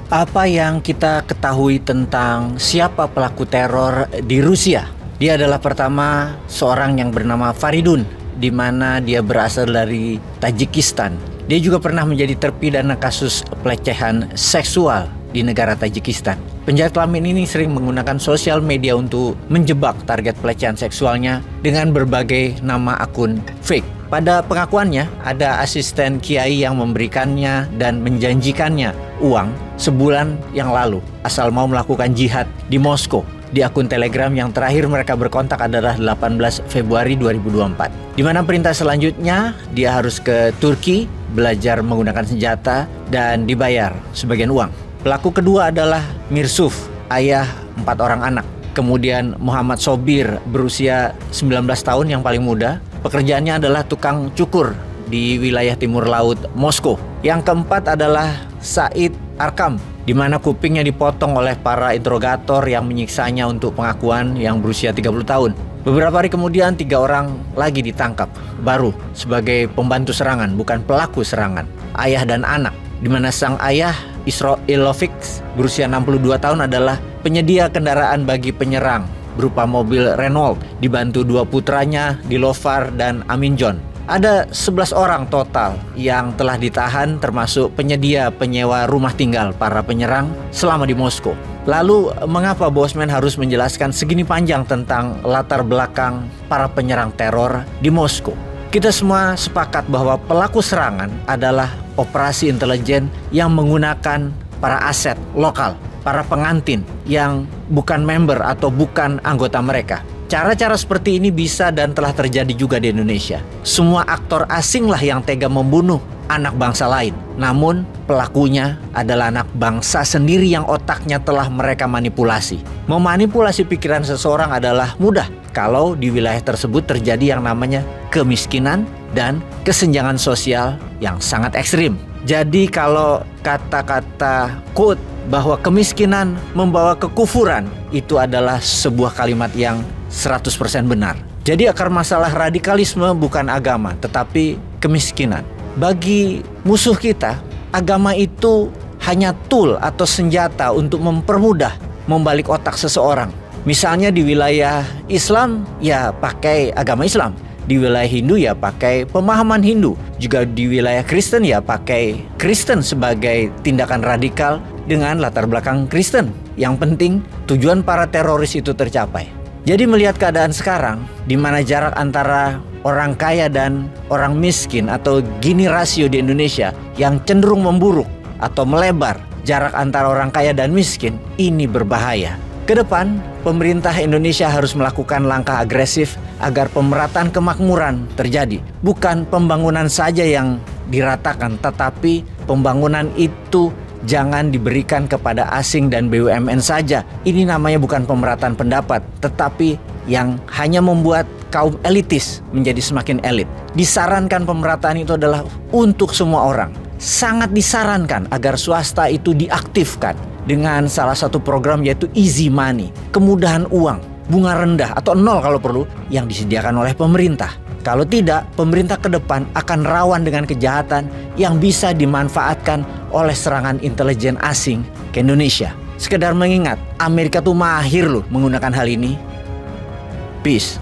Apa yang kita ketahui tentang siapa pelaku teror di Rusia? Dia adalah pertama seorang yang bernama Faridun, di mana dia berasal dari Tajikistan. Dia juga pernah menjadi terpidana kasus pelecehan seksual di negara Tajikistan. Penjahat kelamin ini sering menggunakan sosial media untuk menjebak target pelecehan seksualnya dengan berbagai nama akun fake. Pada pengakuannya, ada asisten kiai yang memberikannya dan menjanjikannya uang sebulan yang lalu asal mau melakukan jihad di Moskow. Di akun Telegram yang terakhir mereka berkontak adalah 18 Februari 2024. Di mana perintah selanjutnya dia harus ke Turki, belajar menggunakan senjata dan dibayar sebagian uang. Pelaku kedua adalah Mirsuf, ayah 4 orang anak. Kemudian Muhammad Sobir berusia 19 tahun yang paling muda. Pekerjaannya adalah tukang cukur di wilayah timur laut Moskow. Yang keempat adalah Said Arkam, di mana kupingnya dipotong oleh para interrogator yang menyiksanya untuk pengakuan yang berusia 30 tahun. Beberapa hari kemudian 3 orang lagi ditangkap, baru sebagai pembantu serangan, bukan pelaku serangan, ayah dan anak. Di mana sang ayah Isroilovic berusia 62 tahun adalah penyedia kendaraan bagi penyerang berupa mobil Renault, dibantu 2 putranya Dilovar dan Aminjon. Ada 11 orang total yang telah ditahan, termasuk penyedia penyewa rumah tinggal para penyerang selama di Moskow. Lalu mengapa Bosman harus menjelaskan segini panjang tentang latar belakang para penyerang teror di Moskow? Kita semua sepakat bahwa pelaku serangan adalah operasi intelijen yang menggunakan para aset lokal, para pengantin yang bukan member atau bukan anggota mereka. Cara-cara seperti ini bisa dan telah terjadi juga di Indonesia. Semua aktor asinglah yang tega membunuh anak bangsa lain. Namun pelakunya adalah anak bangsa sendiri yang otaknya telah mereka manipulasi. Memanipulasi pikiran seseorang adalah mudah kalau di wilayah tersebut terjadi yang namanya kemiskinan dan kesenjangan sosial yang sangat ekstrim. Jadi kalau kata-kata quote bahwa kemiskinan membawa kekufuran, itu adalah sebuah kalimat yang 100% benar. Jadi akar masalah radikalisme bukan agama, tetapi kemiskinan. Bagi musuh kita, agama itu hanya tool atau senjata untuk mempermudah membalik otak seseorang. Misalnya di wilayah Islam, ya pakai agama Islam. Di wilayah Hindu ya pakai pemahaman Hindu. Juga di wilayah Kristen ya pakai Kristen sebagai tindakan radikal dengan latar belakang Kristen. Yang penting tujuan para teroris itu tercapai. Jadi melihat keadaan sekarang, di mana jarak antara orang kaya dan orang miskin atau Gini rasio di Indonesia yang cenderung memburuk atau melebar, jarak antara orang kaya dan miskin, ini berbahaya. Kedepan, pemerintah Indonesia harus melakukan langkah agresif agar pemerataan kemakmuran terjadi. Bukan pembangunan saja yang diratakan, tetapi pembangunan itu jangan diberikan kepada asing dan BUMN saja. Ini namanya bukan pemerataan pendapat, tetapi yang hanya membuat kaum elitis menjadi semakin elit. Disarankan pemerataan itu adalah untuk semua orang. Sangat disarankan agar swasta itu diaktifkan dengan salah satu program yaitu easy money, kemudahan uang, bunga rendah atau nol kalau perlu yang disediakan oleh pemerintah. Kalau tidak, pemerintah ke depan akan rawan dengan kejahatan yang bisa dimanfaatkan oleh serangan intelijen asing ke Indonesia. Sekedar mengingat, Amerika tuh mahir loh menggunakan hal ini. Peace.